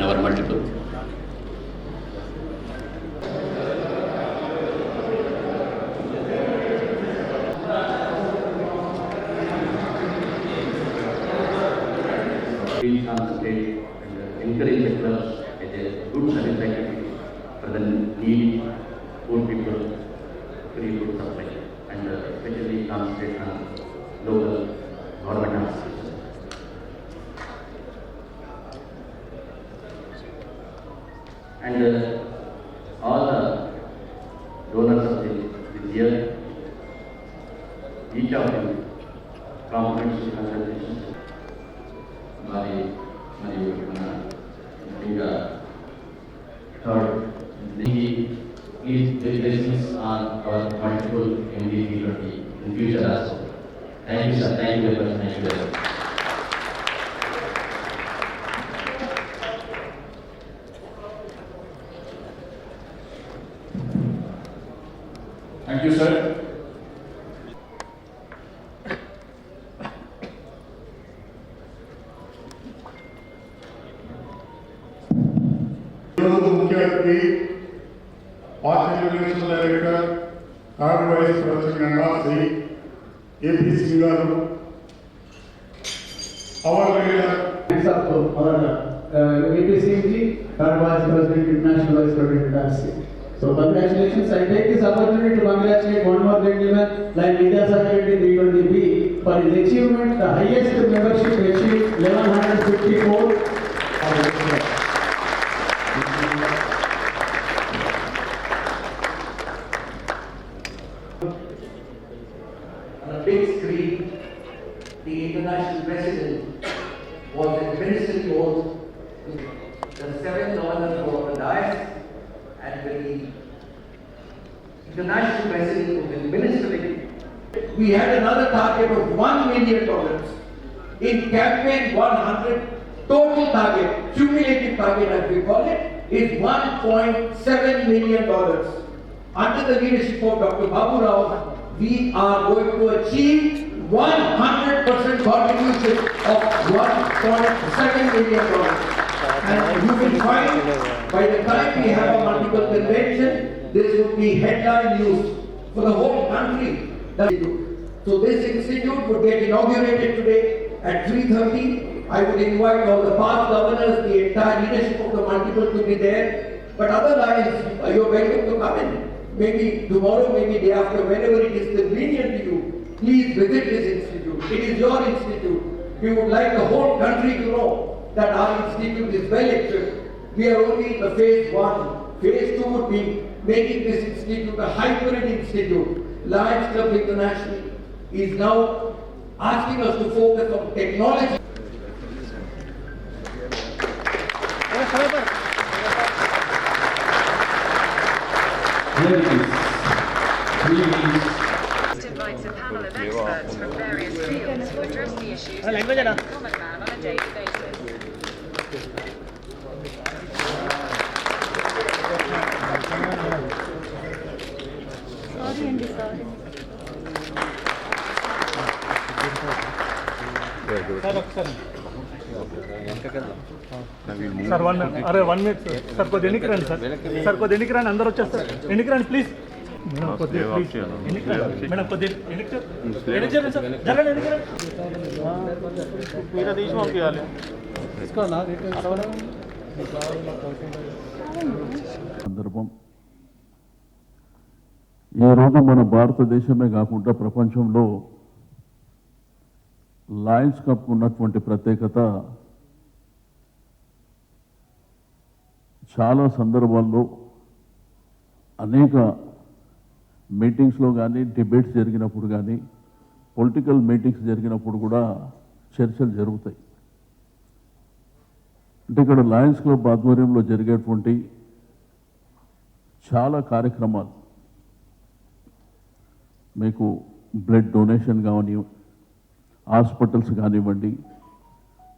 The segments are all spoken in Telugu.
our multiple. We concentrate and encourage sectors as a good service activity for the needy poor people, free food supply, and especially concentrate on local government offices. And all the donors of this year, each of them compliments congratulations. మరియు మన ఇంకా third the blessings on our multiple MD20 in future also. Thank you, sir. Thank you very much. Thank you very much. Thank you, sir. मुख्य अतिथि party relation director third vice president Shri AP Singh garu our leader AP Singh ji, third vice president, international vice president industry. So congratulations. I take this opportunity to congratulate one more gentleman like Media Secretary D20B for his achievement, the highest membership achieved 1154. On a big screen, the international president was administered oath to the 7 governors for the dais, and when the international president was administering, we had another target of $1 million. In campaign 100, total target, cumulative target as we call it, is $1.7 million. Under the leadership of Dr. Babu Rao, we are going to achieve 100% contribution of $1.7 million. And you will find by the time we have a multiple convention, this will be headline news for the whole country. So this institute would get inaugurated today at 3:30. I would invite all the past governors, the entire leadership of the multiple to be there. But other lions, you're welcome to come in. Maybe tomorrow, maybe day after, whenever it is convenient to you, please visit this institute. It is your institute. We would like the whole country to know that our institute is well equipped. We are only in the phase 1. Phase 2 would be making this institute a hybrid institute. Lions Club International is now asking us to focus on technology. Invites a panel of experts from various fields to address the issues facing the common man on a daily basis. Sir 1 minute अरे 1 मिनट सर को देने की रन सर को देने की रन अंदर వచ్చేస్తా ఎన్ని की रन प्लीज मैडम को दे प्लीज ఎన్ని की रन मैडम को दे ఎన్ని की सर जरा ఎన్ని की रन पूरा देश పంపియాలి इसका ना సందర్భం ఈ రోజు మన భారతదేశమే కాకుండా ప్రపంచంలో లయన్స్ కప్ ఉన్నటువంటి ప్రత్యేకత చాలా సందర్భాల్లో అనేక మీటింగ్స్లో కానీ డిబేట్స్ జరిగినప్పుడు కానీ పొలిటికల్ మీటింగ్స్ జరిగినప్పుడు కూడా చర్చలు జరుగుతాయి. అంటే ఇక్కడ లయన్స్ క్లబ్ ఆధ్వర్యంలో జరిగేటువంటి చాలా కార్యక్రమాలు మీకు బ్లడ్ డొనేషన్ కానీ హాస్పిటల్స్ కానివ్వండి,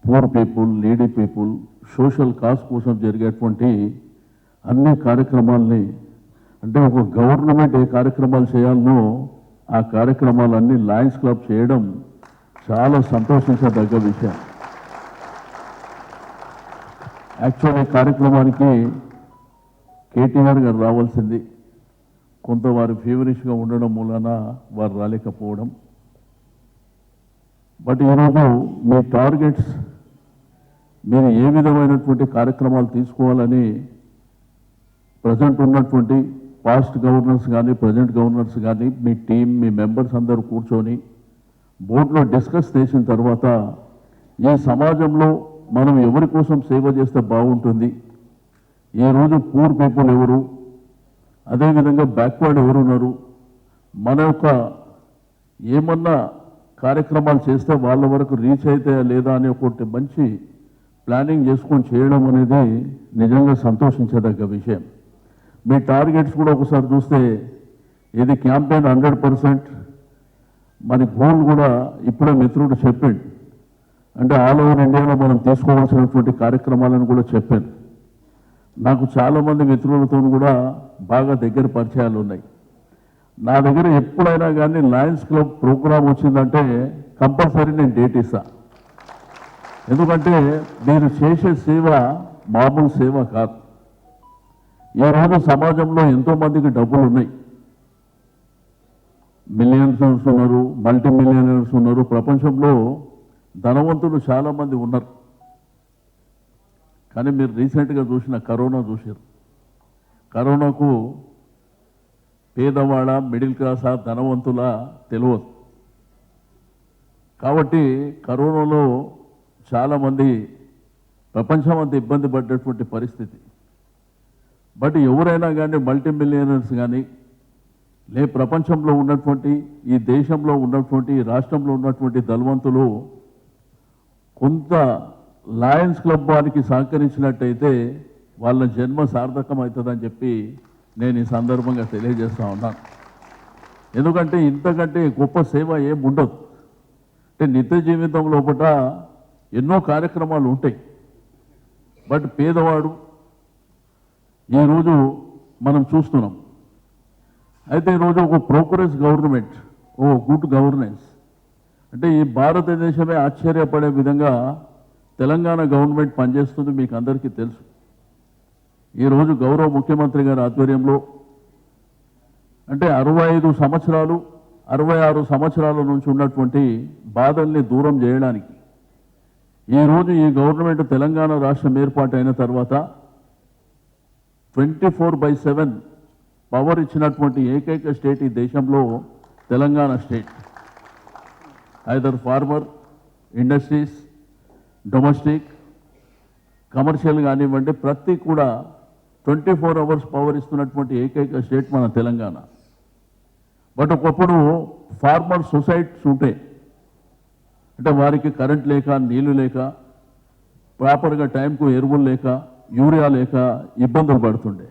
poor people, needy people, social cause కోసం జరిగేటువంటి అన్ని కార్యక్రమాలని అంటే ఒక గవర్నమెంట్ ఏ కార్యక్రమాలు చేయాలనో ఆ కార్యక్రమాలన్నీ లయన్స్ క్లబ్ చేయడం చాలా సంతోషించదగ్గ విషయం. యాక్చువల్ ఈ కార్యక్రమానికి కేటీఆర్ గారు రావాల్సింది, కొంత వారు ఫీవరిష్గా ఉండడం మూలన వారు రాలేకపోవడం. బట్ ఈరోజు మీ టార్గెట్స్, మీరు ఏ విధమైనటువంటి కార్యక్రమాలు తీసుకోవాలని ప్రజెంట్ ఉన్నటువంటి పాస్ట్ గవర్నర్స్ కానీ ప్రజెంట్ గవర్నర్స్ కానీ మీ టీం, మీ మెంబర్స్ అందరూ కూర్చొని బోర్డులో డిస్కస్ చేసిన తర్వాత ఈ సమాజంలో మనం ఎవరి కోసం సేవ చేస్తే బాగుంటుంది, ఈరోజు పూర్ పీపుల్ ఎవరు, అదేవిధంగా బ్యాక్వర్డ్ ఎవరున్నారు, మన యొక్క ఏమన్నా కార్యక్రమాలు చేస్తే వాళ్ళ వరకు రీచ్ అయితే లేదా అనే ఒకటి మంచి ప్లానింగ్ చేసుకొని చేయడం అనేది నిజంగా సంతోషించదగ్గ విషయం. మీ టార్గెట్స్ కూడా ఒకసారి చూస్తే ఇది క్యాంపెయిన్ 100%. మన గోల్ కూడా ఇప్పుడే మిత్రుడు చెప్పాడు, అంటే ఆల్ ఓవర్ ఇండియాలో మనం తీసుకోవాల్సినటువంటి కార్యక్రమాలను కూడా చెప్పాను. నాకు చాలామంది మిత్రులతో కూడా బాగా దగ్గర పరిచయాలు ఉన్నాయి. నా దగ్గర ఎప్పుడైనా కానీ లయన్స్ క్లబ్ ప్రోగ్రాం వచ్చిందంటే కంపల్సరీ నేను డేట్ ఇస్తా. ఎందుకంటే మీరు చేసే సేవ మామూలు సేవ కాదు. ఈరోజు సమాజంలో ఎంతోమందికి డబ్బులు ఉన్నాయి, మిలియనర్స్ ఉన్నారు, మల్టీ మిలియనర్స్ ఉన్నారు, ప్రపంచంలో ధనవంతులు చాలామంది ఉన్నారు. కానీ మీరు రీసెంట్గా చూసిన కరోనా చూసారు. కరోనాకు పేదవాడ, మిడిల్ క్లాసా, ధనవంతుల తెలియదు. కాబట్టి కరోనాలో చాలామంది ప్రపంచం అంతా ఇబ్బంది పడ్డటువంటి పరిస్థితి. బట్ ఎవరైనా కానీ మల్టీ మిలియనర్స్ కానీ ప్రపంచంలో ఉన్నటువంటి, ఈ దేశంలో ఉన్నటువంటి, ఈ రాష్ట్రంలో ఉన్నటువంటి ధనవంతులు కొంత లయన్స్ క్లబ్ వారికి సహకరించినట్టయితే వాళ్ళ జన్మ సార్థకం అవుతుందని చెప్పి నేను ఈ సందర్భంగా తెలియజేస్తా ఉన్నాను. ఎందుకంటే ఇంతకంటే గొప్ప సేవ ఏం ఉండదు. అంటే నిత్య జీవితం లోపల ఎన్నో కార్యక్రమాలు ఉంటాయి. బట్ పేదవాడు ఈరోజు మనం చూస్తున్నాం. అయితే ఈరోజు ఒక ప్రోగ్రెస్ గవర్నమెంట్, ఓ గుడ్ గవర్నెన్స్, అంటే ఈ భారతదేశమే ఆశ్చర్యపడే విధంగా తెలంగాణ గవర్నమెంట్ పనిచేస్తుంది. మీకు అందరికీ తెలుసు. ఈరోజు గౌరవ ముఖ్యమంత్రి గారి ఆధ్వర్యంలో అంటే 65 సంవత్సరాలు 66 సంవత్సరాల నుంచి ఉన్నటువంటి బాధల్ని దూరం చేయడానికి ఈరోజు ఈ గవర్నమెంట్ తెలంగాణ రాష్ట్రం ఏర్పాటైన తర్వాత 24/7 పవర్ ఇచ్చినటువంటి ఏకైక స్టేట్ ఈ దేశంలో Telangana state. Either farmer, industries, domestic, commercial కానివ్వండి, ప్రతి కూడా 24 అవర్స్ పవర్ ఇస్తున్నటువంటి ఏకైక స్టేట్ మన తెలంగాణ. బట్ ఒకప్పుడు ఫార్మర్ సొసైటీస్ ఉంటాయి, అంటే వారికి కరెంట్ లేక, నీళ్లు లేక, ప్రాపర్గా టైంకు ఎరువులు లేక, యూరియా లేక ఇబ్బందులు పడుతుండే.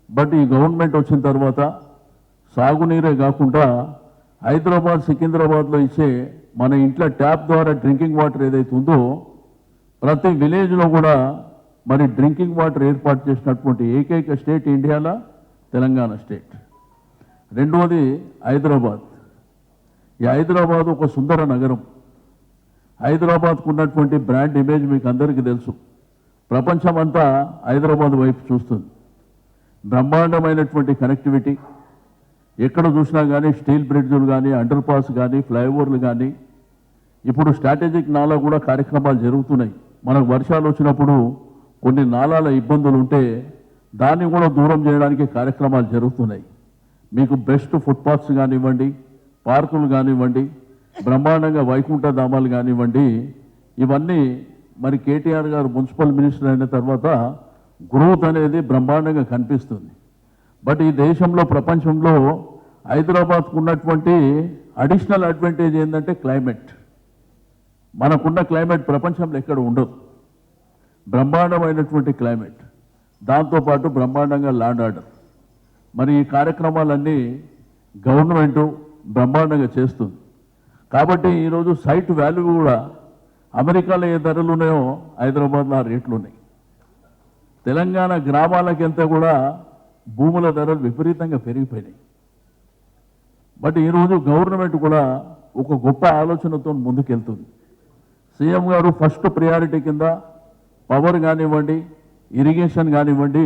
బట్ ఈ గవర్నమెంట్ వచ్చిన తర్వాత సాగునీరే కాకుండా హైదరాబాద్, సికింద్రాబాద్లో ఇచ్చే మన ఇంట్లో ట్యాప్ ద్వారా డ్రింకింగ్ వాటర్ ఏదైతే ఉందో ప్రతి విలేజ్లో కూడా మరి డ్రింకింగ్ వాటర్ ఏర్పాటు చేసినటువంటి ఏకైక స్టేట్ ఇండియాలో తెలంగాణ స్టేట్. రెండవది హైదరాబాద్. ఈ హైదరాబాద్ ఒక సుందర నగరం. హైదరాబాద్కు ఉన్నటువంటి బ్రాండ్ ఇమేజ్ మీకు అందరికీ తెలుసు. ప్రపంచం అంతా హైదరాబాద్ వైపు చూస్తుంది. బ్రహ్మాండమైనటువంటి కనెక్టివిటీ, ఎక్కడ చూసినా కానీ స్టీల్ బ్రిడ్జులు కానీ, అండర్ పాస్ కానీ, ఫ్లైఓవర్లు కానీ, ఇప్పుడు స్ట్రాటజిక్ నాలా కూడా కార్యక్రమాలు జరుగుతున్నాయి. మనకు వర్షాలు వచ్చినప్పుడు కొన్ని నాలాల ఇబ్బందులు ఉంటే దాన్ని కూడా దూరం చేయడానికి కార్యక్రమాలు జరుగుతున్నాయి. మీకు బెస్ట్ ఫుట్పాత్స్ కానివ్వండి, పార్కులు కానివ్వండి, బ్రహ్మాండంగా వైకుంఠ ధామాలు కానివ్వండి, ఇవన్నీ మరి కేటీఆర్ గారు మున్సిపల్ మినిస్టర్ అయిన తర్వాత గ్రోత్ అనేది బ్రహ్మాండంగా కనిపిస్తుంది. బట్ ఈ దేశంలో, ప్రపంచంలో హైదరాబాద్కు ఉన్నటువంటి అడిషనల్ అడ్వాంటేజ్ ఏంటంటే క్లైమేట్. మనకున్న క్లైమేట్ ప్రపంచంలో ఎక్కడ ఉండదు. బ్రహ్మాండమైనటువంటి క్లైమేట్, దాంతోపాటు బ్రహ్మాండంగా ల్యాండ్ ఆర్డర్. మరి ఈ కార్యక్రమాలన్నీ గవర్నమెంటు బ్రహ్మాండంగా చేస్తుంది. కాబట్టి ఈరోజు సైట్ వాల్యూ కూడా అమెరికాలో ఏ ధరలు ఉన్నాయో హైదరాబాద్లో ఆ రేట్లు ఉన్నాయి. తెలంగాణ గ్రామాలకెంత కూడా భూముల ధరలు విపరీతంగా పెరిగిపోయినాయి. బట్ ఈరోజు గవర్నమెంట్ కూడా ఒక గొప్ప ఆలోచనతో ముందుకెళ్తుంది. సీఎం గారు ఫస్ట్ ప్రియారిటీ కింద పవర్ కానివ్వండి, ఇరిగేషన్ కానివ్వండి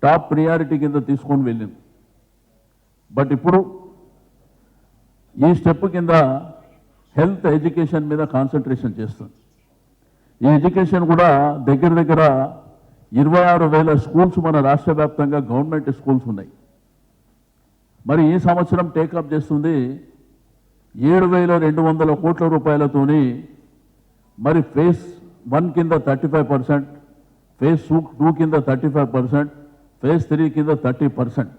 టాప్ ప్రియారిటీ కింద తీసుకొని వెళ్ళింది. బట్ ఇప్పుడు ఈ స్టెప్ కింద హెల్త్ ఎడ్యుకేషన్ మీద కాన్సన్ట్రేషన్ చేస్తుంది. ఈ ఎడ్యుకేషన్ కూడా దగ్గర దగ్గర 26,000 స్కూల్స్ మన రాష్ట్ర వ్యాప్తంగా గవర్నమెంట్ స్కూల్స్ ఉన్నాయి. మరి ఈ సంవత్సరం టేకప్ చేస్తుంది 7,200 కోట్ల రూపాయలతోని. మరి ఫేజ్ 1 కింద 35%, ఫేజ్ 2 కింద 35%, ఫేజ్ 3 కింద 30%.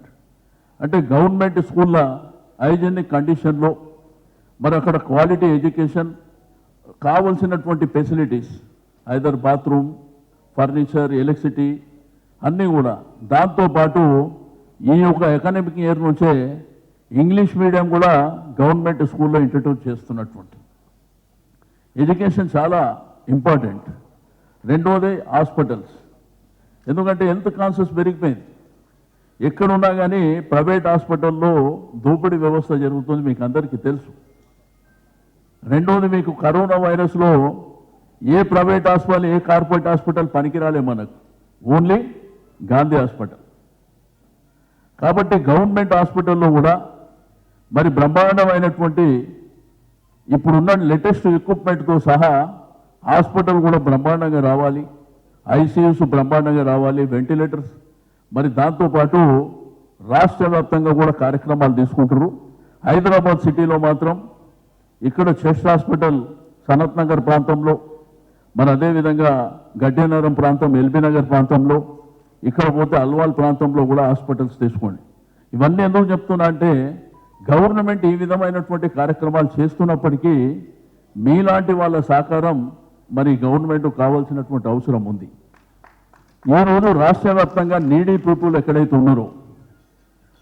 అంటే గవర్నమెంట్ స్కూళ్ళ హైజీనిక్ కండిషన్లో మరి అక్కడ క్వాలిటీ ఎడ్యుకేషన్ కావలసినటువంటి facilities either bathroom, furniture, electricity అన్నీ కూడా. దాంతోపాటు ఈ యొక్క అకాడమిక్ ఇయర్ నుంచే ఇంగ్లీష్ మీడియం కూడా గవర్నమెంట్ స్కూల్లో ఇంట్రడ్యూస్ చేస్తున్నటువంటి ఎడ్యుకేషన్ చాలా ఇంపార్టెంట్. రెండోది హాస్పిటల్స్. ఎందుకంటే హెల్త్ కాన్షియస్ పెరిగిపోయింది. ఎక్కడున్నా కానీ ప్రైవేట్ హాస్పిటల్లో దోపిడీ వ్యవస్థ జరుగుతుంది, మీకు అందరికీ తెలుసు. రెండోది మీకు కరోనా వైరస్లో ఏ ప్రైవేట్ హాస్పిటల్ ఏ కార్పొరేట్ హాస్పిటల్ పనికిరాలే మనకు, ఓన్లీ గాంధీ హాస్పిటల్. కాబట్టి గవర్నమెంట్ హాస్పిటల్లో కూడా మరి బ్రహ్మాండమైనటువంటి ఇప్పుడున్న లేటెస్ట్ ఎక్విప్మెంట్తో సహా హాస్పిటల్ కూడా బ్రహ్మాండంగా రావాలి, ఐసీయూస్ బ్రహ్మాండంగా రావాలి, వెంటిలేటర్స్. మరి దాంతోపాటు రాష్ట్ర వ్యాప్తంగా కూడా కార్యక్రమాలు తీసుకుంటారు. హైదరాబాద్ సిటీలో మాత్రం ఇక్కడ చెస్ట్ హాస్పిటల్ సనత్ నగర్ ప్రాంతంలో, మరి అదేవిధంగా గడ్డేనగరం ప్రాంతం, ఎల్బీ నగర్ ప్రాంతంలో, ఇక్కడ పోతే అల్వాల్ ప్రాంతంలో కూడా హాస్పిటల్స్ తీసుకోండి. ఇవన్నీ ఎందుకు చెప్తున్నా అంటే గవర్నమెంట్ ఈ విధమైనటువంటి కార్యక్రమాలు చేస్తున్నప్పటికీ మీలాంటి వాళ్ళ సహకారం మరి గవర్నమెంట్ కావాల్సినటువంటి అవసరం ఉంది. ఈరోజు రాష్ట్ర వ్యాప్తంగా నీడీ పీపుల్ ఎక్కడైతే ఉన్నారో,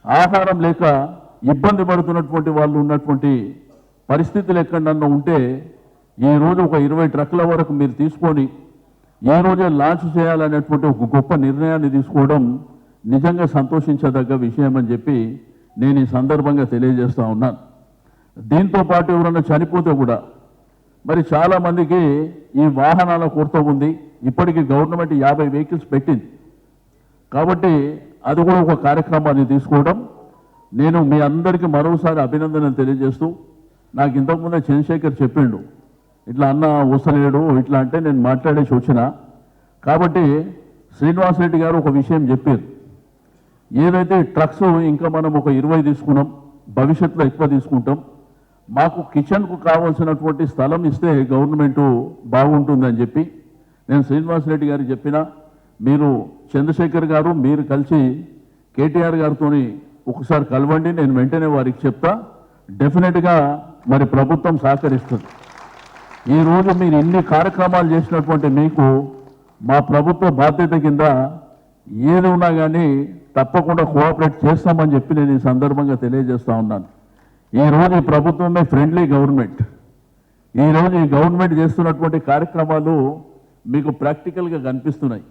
ఆహారం లేక ఇబ్బంది పడుతున్నటువంటి వాళ్ళు ఉన్నటువంటి పరిస్థితులు ఎక్కడన్నా ఉంటే ఈరోజు ఒక 20 ట్రక్కుల వరకు మీరు తీసుకొని ఈ రోజే లాంచ్ చేయాలనేటువంటి ఒక గొప్ప నిర్ణయాన్ని తీసుకోవడం నిజంగా సంతోషించదగ్గ విషయం అని చెప్పి నేను ఈ సందర్భంగా తెలియజేస్తూ ఉన్నాను. దీంతో పాటు ఎవరైనా చనిపోతే కూడా మరి చాలామందికి ఈ వాహనాల కొరత ఉంది. ఇప్పటికీ గవర్నమెంట్ 50 వెహికల్స్ పెట్టింది. కాబట్టి అది కూడా ఒక కార్యక్రమాన్ని తీసుకోవడం నేను మీ అందరికీ మరోసారి అభినందనలు తెలియజేస్తూ, నాకు ఇంతకుముందే చంద్రశేఖర్ చెప్పిండు ఇట్లా అన్న వస్తలేడు ఇట్లా అంటే నేను మాట్లాడేసి వచ్చిన. కాబట్టి శ్రీనివాసరెడ్డి గారు ఒక విషయం చెప్పారు, ఏదైతే ట్రక్స్ ఇంకా మనం ఒక 20 తీసుకున్నాం, భవిష్యత్తులో ఎక్కువ తీసుకుంటాం. మాకు కిచెన్కు కావాల్సినటువంటి స్థలం ఇస్తే గవర్నమెంటు బాగుంటుందని చెప్పి నేను శ్రీనివాసరెడ్డి గారికి చెప్పిన. మీరు చంద్రశేఖర్ గారు మీరు కలిసి కేటీఆర్ గారితో ఒకసారి కలవండి, నేను వెంటనే వారికి చెప్తా. డెఫినెట్గా మరి ప్రభుత్వం సహకరిస్తుంది. ఈరోజు మీరు ఇన్ని కార్యక్రమాలు చేసినటువంటి మీకు మా ప్రభుత్వ బాధ్యత కింద ఏది ఉన్నా కానీ తప్పకుండా కోఆపరేట్ చేస్తామని చెప్పి నేను ఈ సందర్భంగా తెలియజేస్తూ ఉన్నాను. ఈరోజు ఈ ప్రభుత్వమే ఫ్రెండ్లీ గవర్నమెంట్. ఈరోజు ఈ గవర్నమెంట్ చేస్తున్నటువంటి కార్యక్రమాలు మీకు ప్రాక్టికల్గా కనిపిస్తున్నాయి.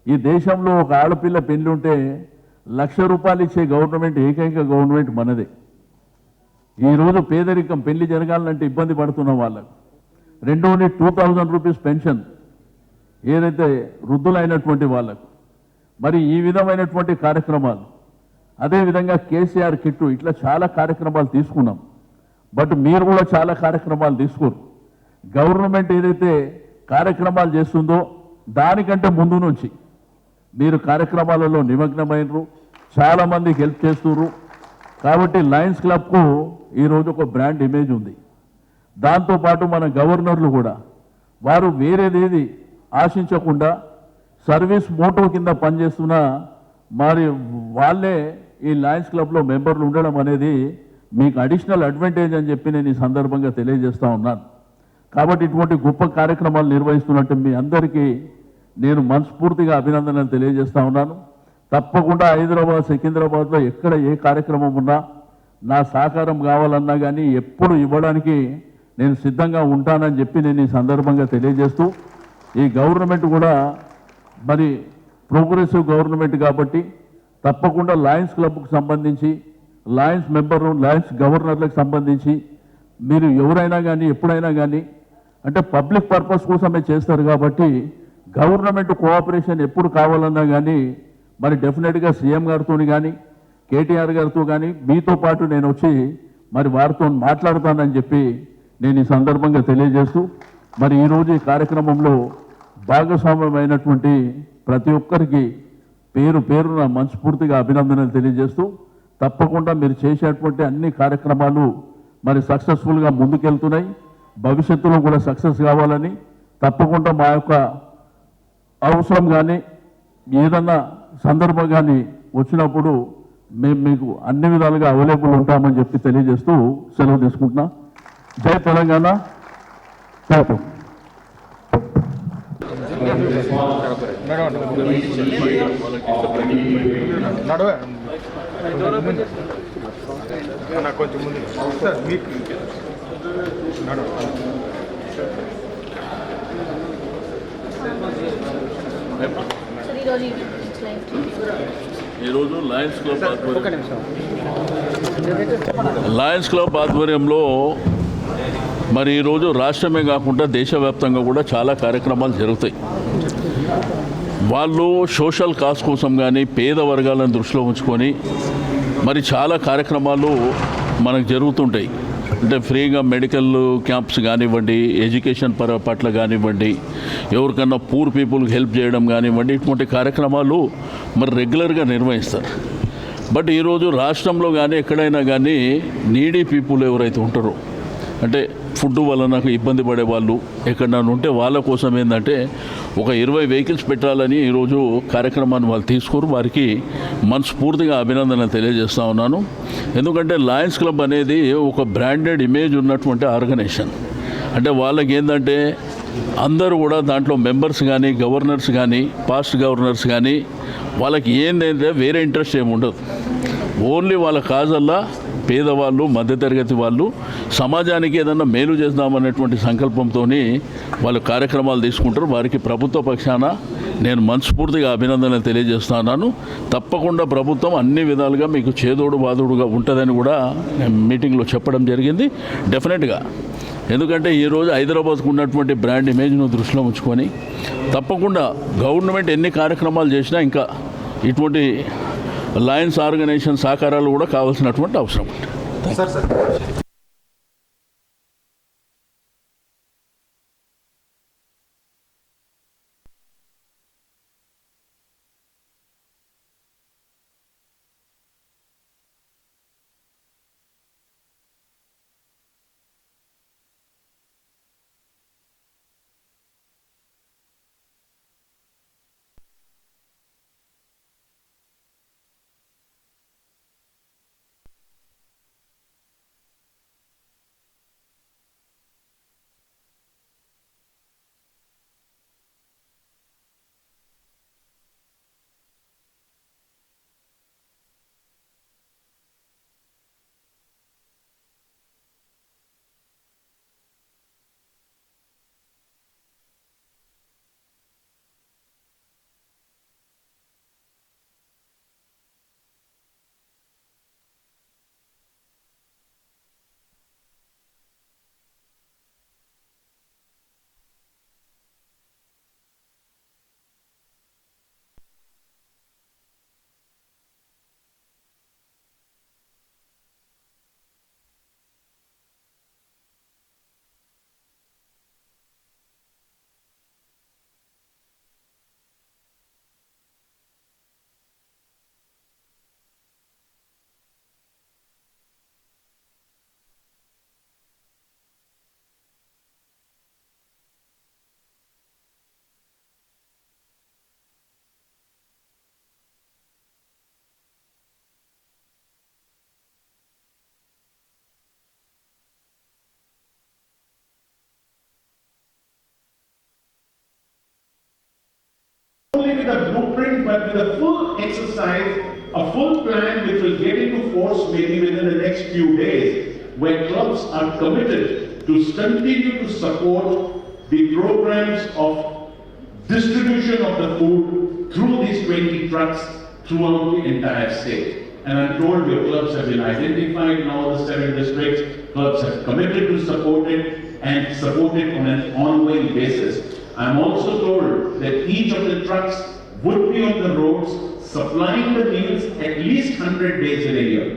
ఈ దేశంలో ఒక ఆడపిల్ల పెళ్లి ఉంటే ₹1,00,000 ఇచ్చే గవర్నమెంట్ ఏకైక గవర్నమెంట్ మనదే. ఈరోజు పేదరికం పెళ్లి జరగాలంటే ఇబ్బంది పడుతున్న వాళ్ళకు రెండోది 2,000 రూపీస్ పెన్షన్ ఏదైతే వృద్ధులైనటువంటి వాళ్ళకు. మరి ఈ విధమైనటువంటి కార్యక్రమాలు, అదేవిధంగా కేసీఆర్ కిట్టు, ఇట్లా చాలా కార్యక్రమాలు తీసుకున్నాం. బట్ మీరు కూడా చాలా కార్యక్రమాలు తీసుకోరు. గవర్నమెంట్ ఏదైతే కార్యక్రమాలు చేస్తుందో దానికంటే ముందు నుంచి మీరు కార్యక్రమాలలో నిమగ్నమైనరు, చాలామందికి హెల్ప్ చేస్తున్నారు. కాబట్టి లయన్స్ క్లబ్కు ఈరోజు ఒక బ్రాండ్ ఇమేజ్ ఉంది. దాంతోపాటు మన గవర్నర్లు కూడా వారు వేరేదేది ఆశించకుండా సర్వీస్ మోటో కింద పనిచేస్తున్న మరి వాళ్ళే ఈ లయన్స్ క్లబ్లో మెంబర్లు ఉండడం అనేది మీకు అడిషనల్ అడ్వాంటేజ్ అని చెప్పి నేను ఈ సందర్భంగా తెలియజేస్తూ ఉన్నాను. కాబట్టి ఇటువంటి గొప్ప కార్యక్రమాలు నిర్వహిస్తున్నట్టు మీ అందరికీ నేను మనస్ఫూర్తిగా అభినందనలు తెలియజేస్తూ ఉన్నాను. తప్పకుండా హైదరాబాద్, సికింద్రాబాద్లో ఎక్కడ ఏ కార్యక్రమం ఉన్నా నా సహకారం కావాలన్నా కానీ ఎప్పుడు ఇవ్వడానికి నేను సిద్ధంగా ఉంటానని చెప్పి నేను ఈ సందర్భంగా తెలియజేస్తూ, ఈ గవర్నమెంట్ కూడా మరి ప్రోగ్రెసివ్ గవర్నమెంట్ కాబట్టి తప్పకుండా లయన్స్ క్లబ్కు సంబంధించి లయన్స్ మెంబర్, లయన్స్ గవర్నర్లకు సంబంధించి మీరు ఎవరైనా కానీ ఎప్పుడైనా కానీ అంటే పబ్లిక్ పర్పస్ కోసమే చేస్తారు కాబట్టి గవర్నమెంట్ కోఆపరేషన్ ఎప్పుడు కావాలన్నా కానీ మరి డెఫినెట్గా సీఎం గారితో కానీ కేటీఆర్ గారితో కానీ మీతో పాటు నేను వచ్చి మరి వారితో మాట్లాడతానని చెప్పి నేను ఈ సందర్భంగా తెలియజేస్తూ మరి ఈరోజు ఈ కార్యక్రమంలో భాగస్వామ్యమైనటువంటి ప్రతి ఒక్కరికి పేరు పేరున మనస్ఫూర్తిగా అభినందనలు తెలియజేస్తూ తప్పకుండా మీరు చేసేటువంటి అన్ని కార్యక్రమాలు మరి సక్సెస్ఫుల్గా ముందుకెళ్తున్నాయి. భవిష్యత్తులో కూడా సక్సెస్ కావాలని తప్పకుండా మా యొక్క అవసరం కానీ ఏదన్నా సందర్భం కానీ వచ్చినప్పుడు మేము మీకు అన్ని విధాలుగా అవైలబుల్ ఉంటామని చెప్పి తెలియజేస్తూ సెలవు తీసుకుంటున్నా. జై తెలంగాణ. థాంక్యూ. ఈరోజు లయన్స్ క్లబ్ ఆధ్వర్యంలో మరి ఈరోజు రాష్ట్రమే కాకుండా దేశవ్యాప్తంగా కూడా చాలా కార్యక్రమాలు జరుగుతాయి. వాళ్ళు సోషల్ కాజ్ కోసం కానీ పేద వర్గాలను దృష్టిలో ఉంచుకొని మరి చాలా కార్యక్రమాలు మనకు జరుగుతుంటాయి. అంటే ఫ్రీగా మెడికల్ క్యాంప్స్ కానివ్వండి, ఎడ్యుకేషన్ పట్ల కానివ్వండి, ఎవరికన్నా పూర్ పీపుల్కి హెల్ప్ చేయడం కానివ్వండి, ఇటువంటి కార్యక్రమాలు మరి రెగ్యులర్గా నిర్వహిస్తారు. బట్ ఈరోజు రాష్ట్రంలో కానీ ఎక్కడైనా కానీ నీడీ పీపుల్ ఎవరైతే ఉంటారో, అంటే ఫుడ్ వలన ఇబ్బంది పడే వాళ్ళు ఎక్కడైనా ఉంటే వాళ్ళ కోసం ఏంటంటే ఒక 20 వెహికల్స్ పెట్టాలని ఈరోజు కార్యక్రమాన్ని వాళ్ళు తీసుకోరు. వారికి మనస్ఫూర్తిగా అభినందనలు తెలియజేస్తూ ఉన్నాను. ఎందుకంటే లయన్స్ క్లబ్ అనేది ఒక బ్రాండెడ్ ఇమేజ్ ఉన్నటువంటి ఆర్గనైజేషన్. అంటే వాళ్ళకి ఏంటంటే అందరూ కూడా దాంట్లో మెంబర్స్ కానీ, గవర్నర్స్ కానీ, పాస్ట్ గవర్నర్స్ కానీ వాళ్ళకి ఏంటంటే వేరే ఇంట్రెస్ట్ ఏమి ఉండదు. ఓన్లీ వాళ్ళ కాజల్లా పేదవాళ్ళు, మధ్యతరగతి వాళ్ళు సమాజానికి ఏదన్నా మేలు చేద్దామనేటువంటి సంకల్పంతో వాళ్ళు కార్యక్రమాలు తీసుకుంటారు. వారికి ప్రభుత్వ పక్షాన నేను మనస్ఫూర్తిగా అభినందనలు తెలియజేస్తున్నాను. తప్పకుండా ప్రభుత్వం అన్ని విధాలుగా మీకు చేదోడు బాదోడుగా ఉంటుందని కూడా మీటింగ్లో చెప్పడం జరిగింది. డెఫినెట్గా ఎందుకంటే ఈరోజు హైదరాబాద్కు ఉన్నటువంటి బ్రాండ్ ఇమేజ్ను దృష్టిలో ఉంచుకొని తప్పకుండా గవర్నమెంట్ ఎన్ని కార్యక్రమాలు చేసినా ఇంకా ఇటువంటి లయన్స్ ఆర్గనైజేషన్ సహకారాలు కూడా కావాల్సినటువంటి అవసరం ఉంది. Only with a blueprint, but with a full exercise, a full plan which will get into force maybe within the next few days, where clubs are committed to continue to support the programs of distribution of the food through these 20 trucks throughout the entire state. And I'm told your clubs have been identified in all the 7 districts. Clubs have committed to support it and support it on an ongoing basis. I'm also told that each of the trucks would be on the roads supplying the meals at least 100 days in a year.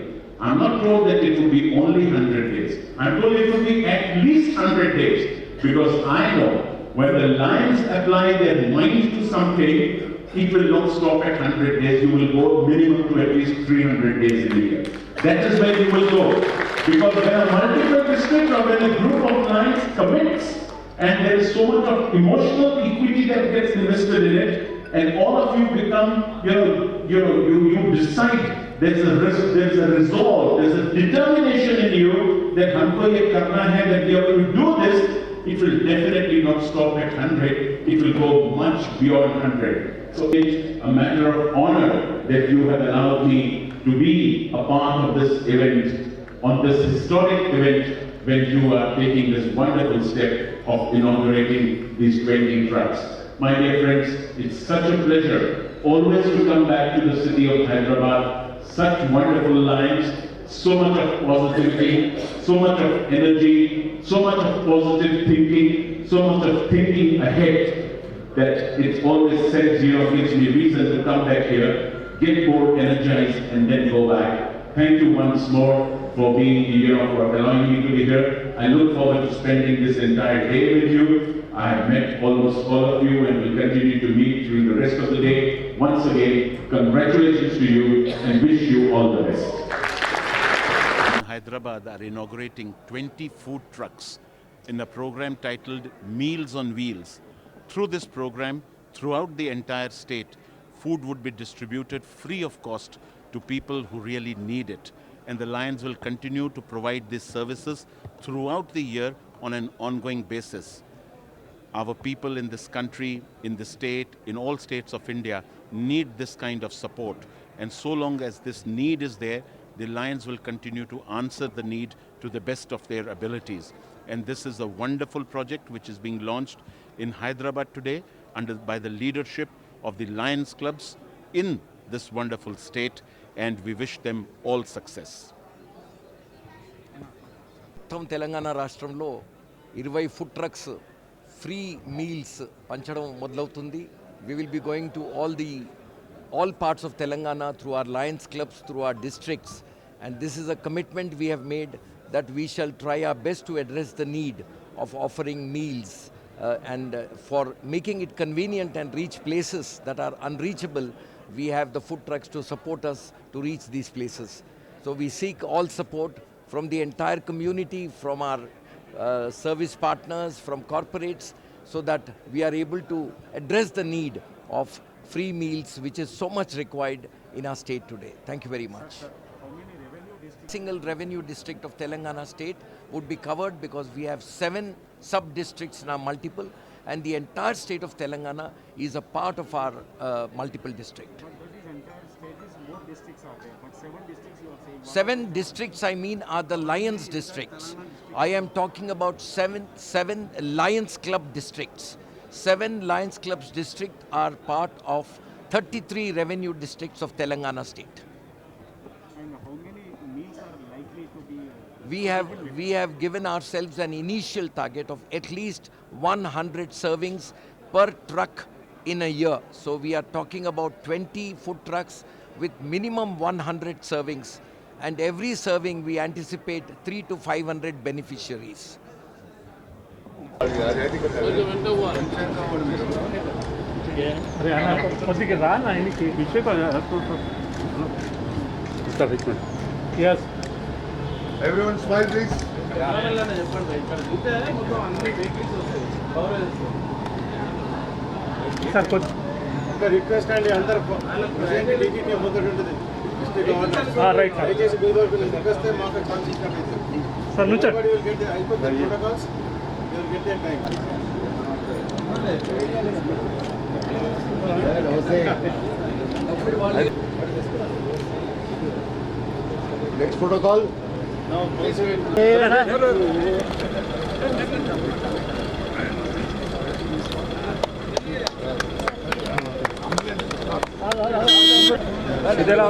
I'm not told that it would be only 100 days. I'm told it would be at least 100 days, because I know when the Lions apply their mind to something, it will not stop at 100 days. You will go minimum to at least 300 days in a year. That is where you will go. Because when a multiple district or when a group of Lions commits, and there is so much of emotional equity that gets invested in it, and all of you become, you decide, there's a resolve, there's a determination in you that humko ye karna hai, that we are going to do this, it will definitely not stop at 100, it will go much beyond 100. So it's a matter of honor that you have allowed me to be a part of this event, on this historic event, when you are taking this wonderful step of inaugurating these 20 trucks. My dear friends, it's such a pleasure always to come back to the city of Hyderabad. Such wonderful lines, so much of positivity, so much of energy, so much of positive thinking, so much of thinking ahead, that it always sends, gives me reason to come back here, get more energized, and then go back. Thank you once more for being here, for allowing me to be here. I look forward to spending this entire day with you. I have met almost all of you and will continue to meet during the rest of the day. Once again, congratulations to you and wish you all the best. Hyderabad are inaugurating 20 food trucks in a program titled Meals on Wheels. Through this program, throughout the entire state, food would be distributed free of cost to people who really need it. And the Lions will continue to provide these services throughout the year on an ongoing basis. Our people in this country, in the state, in all states of India need this kind of support. And so long as this need is there, the Lions will continue to answer the need to the best of their abilities. And this is a wonderful project which is being launched in Hyderabad today by the leadership of the Lions clubs in this wonderful state, and we wish them all success. Telangana రాష్ట్రంలో 20 ఫుడ్ ట్రక్స్ ఫ్రీ మీల్స్ పంచడం మొదలవుతుంది. We will be going to all parts of Telangana through our Lions clubs, through our districts, and this is a commitment we have made that we shall try our best to address the need of offering meals and for making it convenient and reach places that are unreachable. We have the food trucks to support us to reach these places. So we seek all support from the entire community, from our service partners, from corporates, so that we are able to address the need of free meals, which is so much required in our state today. Thank you very much. Single revenue district of Telangana state would be covered because we have 7 sub-districts in our multiple, and the entire state of Telangana is a part of our multiple district. 7 districts, I mean, are the Lions districts. I am talking about 7 Lions Club districts. 7 Lions Clubs district are part of 33 revenue districts of Telangana state. And how many meals are likely to be? We have given ourselves an initial target of at least 100 servings per truck in a year. So we are talking about 20 food trucks with minimum 100 servings, and every serving we anticipate 300 to 500 beneficiaries. Yes. Everyone smile, please. Sir కొంచెం రిక్వెస్ట్ అండి అందరూ టీటీటీ ముందర ఉంటుంది రైట్ సార్ దయచేసి మీ వరకు రిక్వెస్ట్ మాకు కాన్సెప్ట్ అవుతుంది సార్ నుంచి అయిపోతుంది protocols get the time next protocol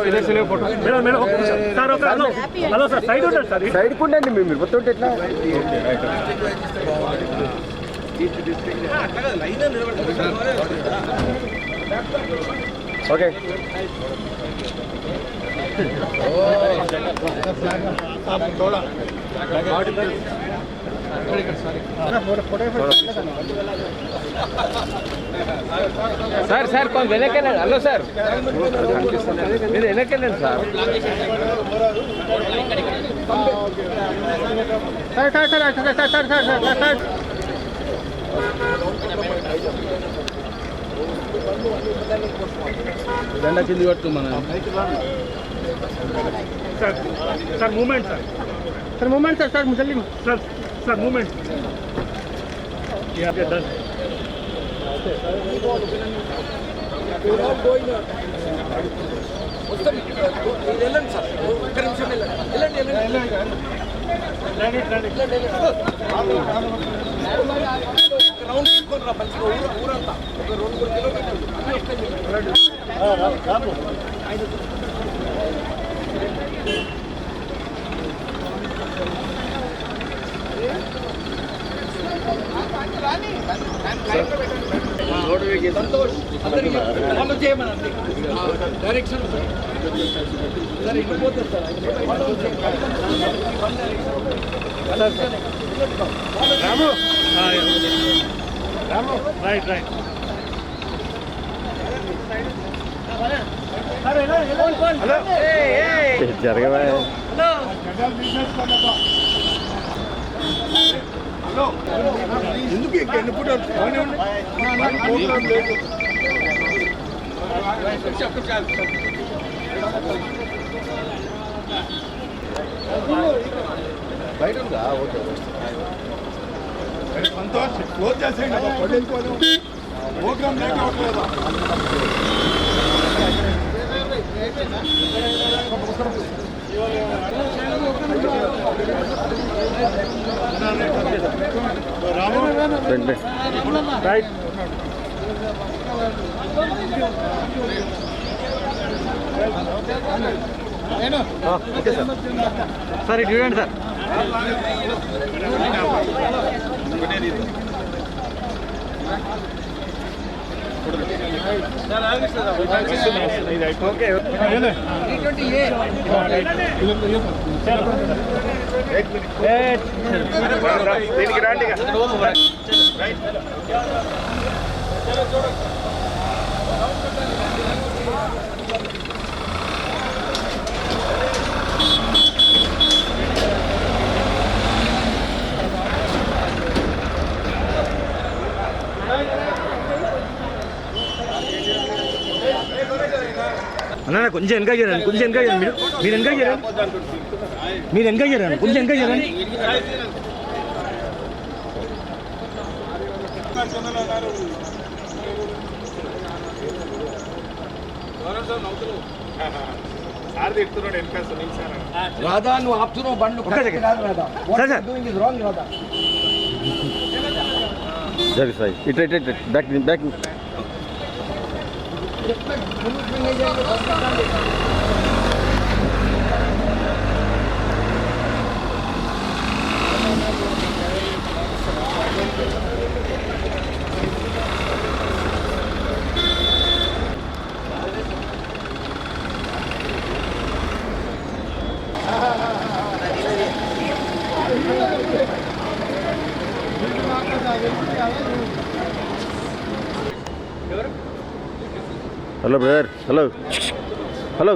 ఇదే సెలవు ఫోటో మేడం మేడం సార్ ఒక హలో సార్ సైడ్ ఉండండి సార్ సైడ్ కుండండి మీరు మొత్తం ఎట్లా ఓకే సార్ సార్ కొంచెం వెనకెళ్ళండి. హలో సార్, మీరు వెనకెళ్ళండి సార్. దండ కింది పట్టు మన sir moment sir moment sir జల్దీ సార్ మూమెంట్ డన్. వెళ్ళండి సార్, ఒక్క నిమిషం వెళ్ళండి. రౌండ్ తీసుకొని రా మంచిగా ఊరంతా ఒక 2-3 కిలోమీటర్లు. సంతోష్ అందరికీ ఫాలో చేయమనండి డైరెక్షన్ సార్. ఇక్కడ పోతుంది sir, Ramu Ramu right right. జరగవా ఎందుకు ఎన్ని పూట బయట ఉందా? ఓకే సంతోష్ క్లోజ్ చేసేయండి. ప్రోగ్రామ్ లేకపోవట్లేదా? రైట్. Okay sir. సార్ ఇటు చూడండి సార్. ఓకే దీనికి రండి. అన్న కొంచెం వెనక చేయండి, కొంచెం వెనక చేయండి. మీరు వెనక చేయండి, మీరు వెనక చేయండి, కొంచెం వెనక చేయండి. రాధా నువ్వు ఆపుతున్నావు బండ్లు కరెక్ట్ కాదు Radha. What you doing is wrong Radha. జరి say it back back. Hello brother. Hello hello.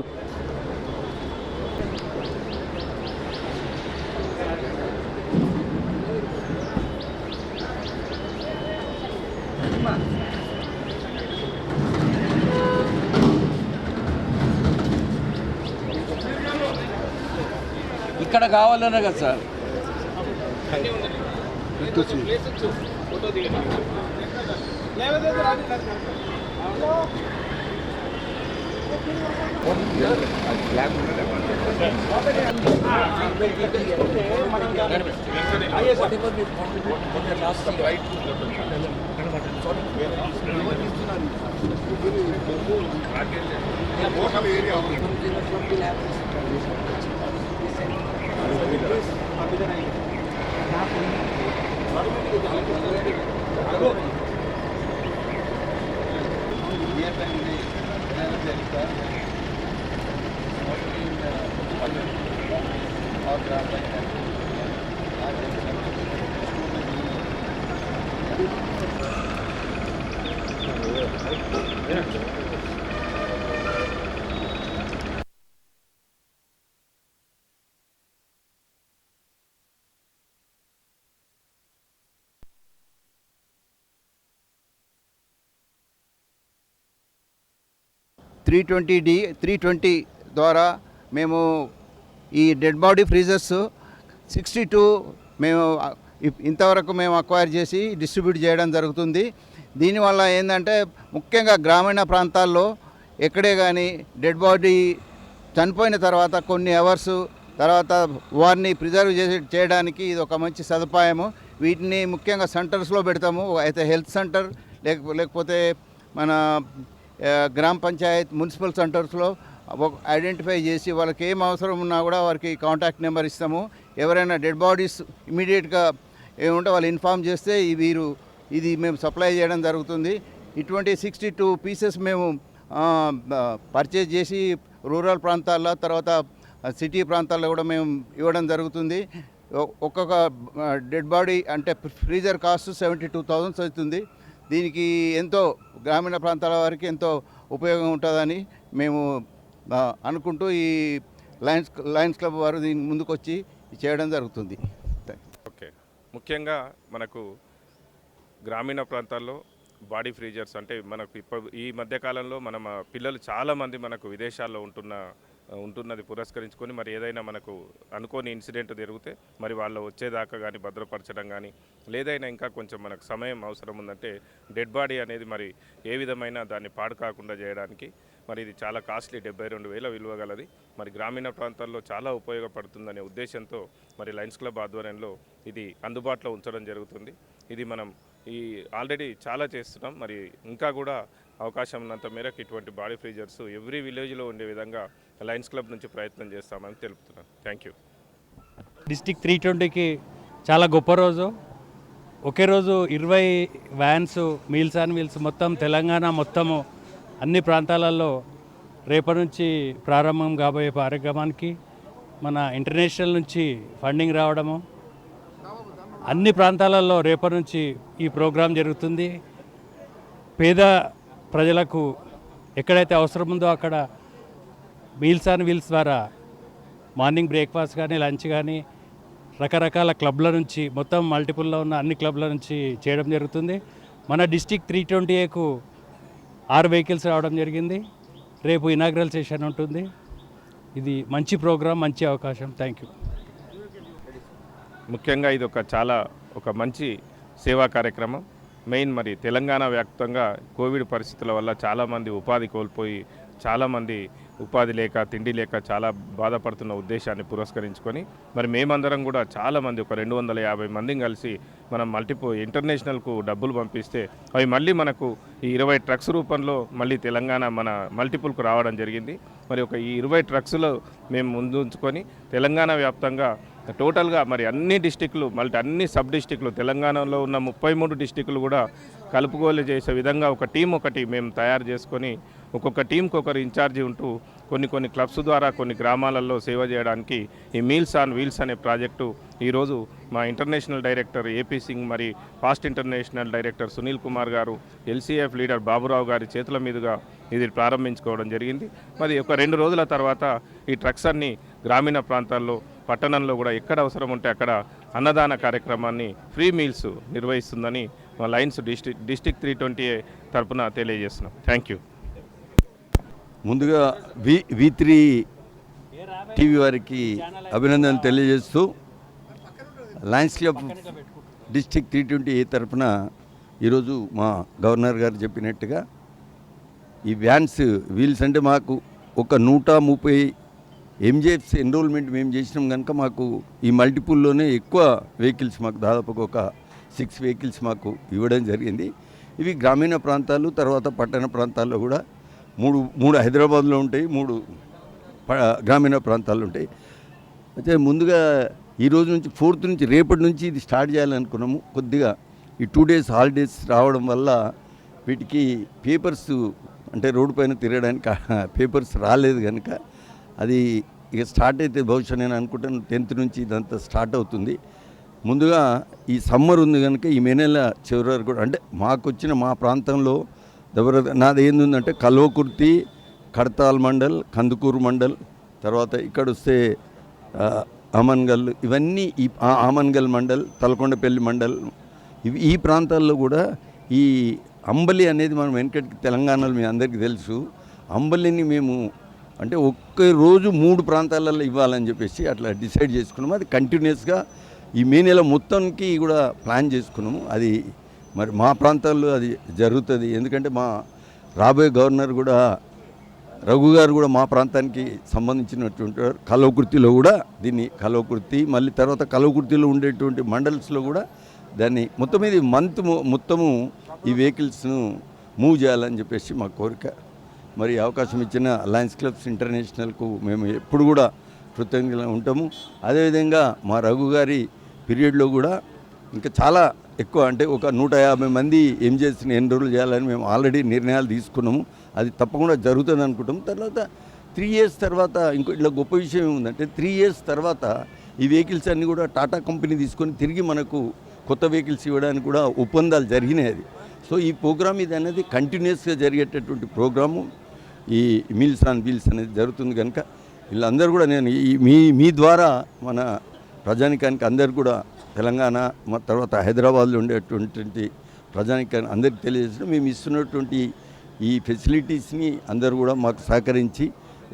ఇక్కడ కావాలనే కదా సార్. 320 ద్వారా మేము ఈ డెడ్ బాడీ ఫ్రీజర్స్ 62 మేము ఇంతవరకు మేము అక్వైర్ చేసి డిస్ట్రిబ్యూట్ చేయడం జరుగుతుంది. దీనివల్ల ఏంటంటే ముఖ్యంగా గ్రామీణ ప్రాంతాల్లో ఎక్కడే కానీ డెడ్ బాడీ చనిపోయిన తర్వాత కొన్ని అవర్స్ తర్వాత వారిని ప్రిజర్వ్ చేయడానికి ఇది ఒక మంచి సదుపాయము. వీటిని ముఖ్యంగా సెంటర్స్లో పెడతాము. అయితే హెల్త్ సెంటర్ లేకపోతే మన గ్రామ పంచాయత్ మున్సిపల్ సెంటర్స్లో ఐడెంటిఫై చేసి వాళ్ళకి ఏం అవసరం ఉన్నా కూడా వారికి కాంటాక్ట్ నెంబర్ ఇస్తాము. ఎవరైనా డెడ్ బాడీస్ ఇమీడియట్గా ఏముంటే వాళ్ళు ఇన్ఫామ్ చేస్తే ఇది మేము సప్లై చేయడం జరుగుతుంది. ఇటువంటి 62 పీసెస్ మేము పర్చేజ్ చేసి రూరల్ ప్రాంతాల్లో తర్వాత సిటీ ప్రాంతాల్లో కూడా మేము ఇవ్వడం జరుగుతుంది. ఒక్కొక్క డెడ్ బాడీ అంటే ఫ్రీజర్ కాస్ట్ 72,000 అవుతుంది. దీనికి ఎంతో గ్రామీణ ప్రాంతాల వారికి ఎంతో ఉపయోగం ఉంటుందని మేము అనుకుంటూ ఈ లయన్స్ క్లబ్ వారు దీనికి ముందుకు వచ్చి చేయడం జరుగుతుంది. ఓకే, ముఖ్యంగా మనకు గ్రామీణ ప్రాంతాల్లో బాడీ ఫ్రీజర్స్ అంటే మనకు ఈ మధ్యకాలంలో మన పిల్లలు చాలామంది మనకు విదేశాల్లో ఉంటున్నది పురస్కరించుకొని మరి ఏదైనా మనకు అనుకోని ఇన్సిడెంట్ జరిగితే మరి వాళ్ళు వచ్చేదాకా కానీ భద్రపరచడం కానీ లేదైనా ఇంకా కొంచెం మనకు సమయం అవసరం ఉందంటే డెడ్ బాడీ అనేది మరి ఏ విధమైన దాన్ని పాడు కాకుండా చేయడానికి మరి ఇది చాలా కాస్ట్లీ 72,000 విలువ గలది. మరి గ్రామీణ ప్రాంతాల్లో చాలా ఉపయోగపడుతుందనే ఉద్దేశంతో మరి లయన్స్ క్లబ్ ఆధ్వర్యంలో ఇది అందుబాటులో ఉంచడం జరుగుతుంది. ఇది మనం ఆల్రెడీ చాలా చేస్తున్నాం. మరి ఇంకా కూడా అవకాశం ఉన్నంత మేరకు ఇటువంటి బాడీ ఫ్రీజర్స్ ఎవ్రీ విలేజ్లో ఉండే విధంగా లయన్స్ క్లబ్ నుంచి ప్రయత్నం చేస్తామని తెలుపుతున్నాను. Thank you. డిస్టిక్ 320కి చాలా గొప్ప రోజు. ఒకే రోజు 20 వ్యాన్స్ మీల్స్ అండ్ వీల్స్ మొత్తం తెలంగాణ మొత్తము అన్ని ప్రాంతాలలో రేపటి నుంచి ప్రారంభం కాబోయే కార్యక్రమానికి మన ఇంటర్నేషనల్ నుంచి ఫండింగ్ రావడము, అన్ని ప్రాంతాలలో రేపటి నుంచి ఈ ప్రోగ్రాం జరుగుతుంది. పేద ప్రజలకు ఎక్కడైతే అవసరం ఉందో అక్కడ మీల్స్ అండ్ వీల్స్ ద్వారా మార్నింగ్ బ్రేక్ఫాస్ట్ కానీ లంచ్ కానీ రకరకాల క్లబ్ల నుంచి మొత్తం మల్టిపుల్లో ఉన్న అన్ని క్లబ్ల నుంచి చేయడం జరుగుతుంది. మన డిస్టిక్ 320కు 6 వెహికల్స్ రావడం జరిగింది. రేపు ఇనాగ్రల్ సెషన్ ఉంటుంది. ఇది మంచి ప్రోగ్రాం, మంచి అవకాశం. Thank you. ముఖ్యంగా ఇది ఒక మంచి సేవా కార్యక్రమం. మెయిన్ మరి తెలంగాణ వ్యాప్తంగా కోవిడ్ పరిస్థితుల వల్ల చాలామంది ఉపాధి కోల్పోయి చాలామంది ఉపాధి లేక తిండి లేక చాలా బాధపడుతున్న ఉద్దేశాన్ని పురస్కరించుకొని మరి మేమందరం కూడా చాలామంది ఒక 250 మందిని కలిసి మనం ఇంటర్నేషనల్కు డబ్బులు పంపిస్తే అవి మళ్ళీ మనకు ఈ 20 ట్రక్స్ రూపంలో మళ్ళీ తెలంగాణ మన మల్టిపుల్కు రావడం జరిగింది. మరి ఈ 20 ట్రక్స్లో మేము ముందుంచుకొని తెలంగాణ వ్యాప్తంగా టోటల్గా మరి అన్ని డిస్టిక్లు అన్ని సబ్ డిస్టిక్లు తెలంగాణలో ఉన్న 33 డిస్టిక్లు కూడా కలుపుకోలు చేసే విధంగా ఒక టీం మేము తయారు చేసుకొని ఒక్కొక్క టీంకి ఒకరు ఇన్ఛార్జి ఉంటూ కొన్ని క్లబ్స్ ద్వారా కొన్ని గ్రామాలలో సేవ చేయడానికి ఈ మీల్స్ ఆన్ వీల్స్ అనే ప్రాజెక్టు ఈరోజు మా ఇంటర్నేషనల్ డైరెక్టర్ ఏపీ సింగ్ మరి fast international director Sunil Kumar గారు ఎల్సీఎఫ్ లీడర్ బాబురావు గారి చేతుల మీదుగా ఇది ప్రారంభించుకోవడం జరిగింది. మరి ఒక 2 రోజుల తర్వాత ఈ ట్రక్స్ అన్ని గ్రామీణ ప్రాంతాల్లో పట్టణంలో కూడా ఎక్కడ అవసరం ఉంటే అక్కడ అన్నదాన కార్యక్రమాన్ని ఫ్రీ మీల్స్ నిర్వహిస్తుందని మా లయన్స్ డిస్టిక్ 320 తరఫున తెలియజేస్తున్నాం. Thank you. ముందుగా V3 టీవీ వారికి అభినందనలు తెలియజేస్తూ లయన్స్ క్లబ్ డిస్టిక్ 320 తరఫున ఈరోజు మా గవర్నర్ గారు చెప్పినట్టుగా ఈ వ్యాన్స్ వీల్స్ అంటే మాకు ఒక 130 ఎంజేఎఫ్స్ ఎన్రోల్మెంట్ మేము చేసినాం కనుక మాకు ఈ మల్టిపుల్లోనే ఎక్కువ వెహికల్స్ మాకు దాదాపుగా ఒక 6 వెహికల్స్ మాకు ఇవ్వడం జరిగింది. ఇవి గ్రామీణ ప్రాంతాలు తర్వాత పట్టణ ప్రాంతాల్లో కూడా మూడు హైదరాబాద్లో ఉంటాయి, 3 గ్రామీణ ప్రాంతాలు ఉంటాయి. అయితే ముందుగా ఈరోజు నుంచి 4th నుంచి రేపటి నుంచి ఇది స్టార్ట్ చేయాలనుకున్నాము. కొద్దిగా ఈ 2 డేస్ హాలిడేస్ రావడం వల్ల వీటికి పేపర్స్ అంటే రోడ్డు పైన తిరగడానికి పేపర్స్ రాలేదు కనుక అది ఇక స్టార్ట్ అయితే బహుశా నేను అనుకుంటాను 10th నుంచి ఇదంతా స్టార్ట్ అవుతుంది. ముందుగా ఈ సమ్మర్ ఉంది కనుక ఈ మే నెల చివరి వరకు కూడా అంటే మా ప్రాంతంలో నాది ఏంటంటే కల్వకుర్తి, కడతాల్ మండల్, కందుకూరు మండల్, తర్వాత ఇక్కడ వస్తే ఆమన్గల్, ఇవన్నీ ఈ ఆమన్గల్ మండల్, తలకొండపల్లి మండల్, ఈ ప్రాంతాల్లో కూడా ఈ అంబలి అనేది మనం వెనకటికి తెలంగాణలో మీ అందరికీ తెలుసు. అంబలిని మేము అంటే ఒక్క రోజు 3 ప్రాంతాలలో ఇవ్వాలని చెప్పేసి అట్లా డిసైడ్ చేసుకున్నాము. అది కంటిన్యూస్గా ఈ మే నెల మొత్తానికి కూడా ప్లాన్ చేసుకున్నాము. అది మరి మా ప్రాంతాల్లో అది జరుగుతుంది. ఎందుకంటే మా రాబోయే గవర్నర్ కూడా రఘు గారు కూడా మా ప్రాంతానికి సంబంధించినటువంటి కల్వకుర్తిలో కూడా దీన్ని కల్వకుర్తి, మళ్ళీ తర్వాత కల్వకుర్తిలో ఉండేటువంటి మండల్స్లో కూడా దాన్ని మొత్తం ఇది మొత్తము ఈ వెహికల్స్ను మూవ్ చేయాలని చెప్పేసి మా కోరిక. మరి అవకాశం ఇచ్చిన లయన్స్ క్లబ్స్ ఇంటర్నేషనల్కు మేము ఎప్పుడు కూడా కృతజ్ఞతగా ఉంటాము. అదేవిధంగా మా రఘు గారి పీరియడ్లో కూడా ఇంకా చాలా ఎక్కువ అంటే ఒక 150 మంది ఏం చేసిన ఎన్రోల్ చేయాలని మేము ఆల్రెడీ నిర్ణయాలు తీసుకున్నాము. అది తప్పకుండా జరుగుతుంది అనుకుంటాము. తర్వాత 3 years తర్వాత ఇంకో ఇట్లా గొప్ప విషయం ఏముందంటే 3 years తర్వాత ఈ వెహికల్స్ అన్నీ కూడా టాటా కంపెనీ తీసుకొని తిరిగి మనకు కొత్త వెహికల్స్ ఇవ్వడానికి కూడా ఒప్పందాలు జరిగినాయి. అది సో ఈ ప్రోగ్రామ్ ఇది అనేది కంటిన్యూస్గా జరిగేటటువంటి ప్రోగ్రాము ఈ మీల్స్ ఆన్ వీల్స్ అనేది జరుగుతుంది కనుక వీళ్ళందరూ కూడా నేను మీ ద్వారా మన ప్రజానికానికి అందరు కూడా తెలంగాణ తర్వాత హైదరాబాద్లో ఉండేటువంటి ప్రజానికానికి అందరికీ తెలియజేసిన మేము ఇస్తున్నటువంటి ఈ ఫెసిలిటీస్ని అందరూ కూడా మాకు సహకరించి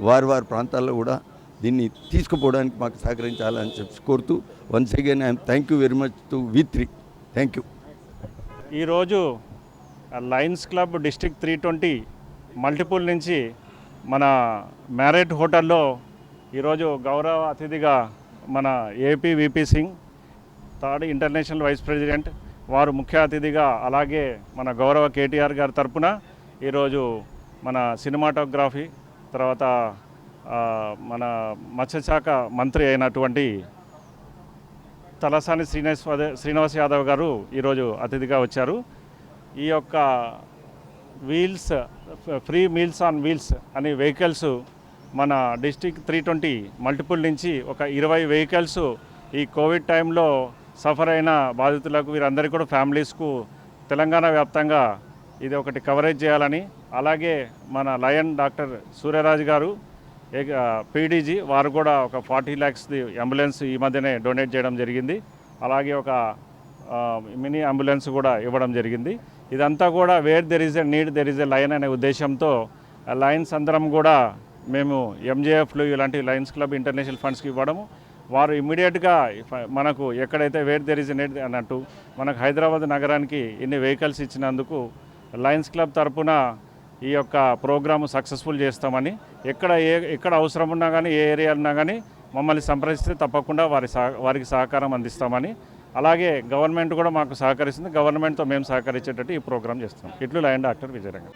వారి ప్రాంతాల్లో కూడా దీన్ని తీసుకుపోవడానికి మాకు సహకరించాలని చెప్పి కోరుతూ once again I'm thank you very much to V3. Thank you. ఈరోజు లయన్స్ క్లబ్ డిస్ట్రిక్ట్ 320 మల్టిపుల్ నుంచి మన మ్యారెట్ హోటల్లో ఈరోజు గౌరవ అతిథిగా మన AP VP Singh, third international vice president వారు ముఖ్య అతిథిగా, అలాగే మన గౌరవ KTR గారి తరపున ఈరోజు మన సినిమాటోగ్రఫీ తర్వాత మన మత్స్యశాఖ మంత్రి అయినటువంటి తలసాని శ్రీనివాస్ యాదవ్ గారు ఈరోజు అతిథిగా వచ్చారు. ఈ యొక్క wheels free meals on wheels అనే వెహికల్స్ మన డిస్ట్రిక్ట్ 320 మల్టిపుల్ నుంచి ఒక 20 వెహికల్స్ ఈ కోవిడ్ టైంలో సఫర్ అయిన బాధితులకు వీరందరికీ కూడా ఫ్యామిలీస్కు తెలంగాణ వ్యాప్తంగా ఇది ఒకటి కవరేజ్ చేయాలని, అలాగే మన లయన్ డాక్టర్ సూర్యరాజ్ గారు PDG వారు కూడా ఒక 40 lakhs అంబులెన్స్ ఈ మధ్యనే డొనేట్ చేయడం జరిగింది. అలాగే ఒక మినీ అంబులెన్స్ కూడా ఇవ్వడం జరిగింది. ఇదంతా కూడా where there is a need there is a lion అనే ఉద్దేశంతో లయన్స్ అందరం కూడా మేము MJFలు ఇలాంటి లయన్స్ క్లబ్ ఇంటర్నేషనల్ ఫండ్స్కి ఇవ్వడము, వారు ఇమ్మీడియట్గా మనకు ఎక్కడైతే where there is a need అన్నట్టు మనకు హైదరాబాద్ నగరానికి ఇన్ని వెహికల్స్ ఇచ్చినందుకు లయన్స్ క్లబ్ తరపున ఈ యొక్క ప్రోగ్రాము సక్సెస్ఫుల్ చేస్తామని, ఎక్కడ అవసరం ఉన్నా కానీ ఏ ఏరియా ఉన్నా కానీ మమ్మల్ని సంప్రదిస్తే తప్పకుండా వారికి సహకారం అందిస్తామని, అలాగే గవర్నమెంట్ కూడా మాకు సహకరిస్తుంది, గవర్నమెంట్తో మేము సహకరించేటట్టు ఈ ప్రోగ్రాం చేస్తాం. ఇట్లు లయన్ డాక్టర్ విజయరంగ.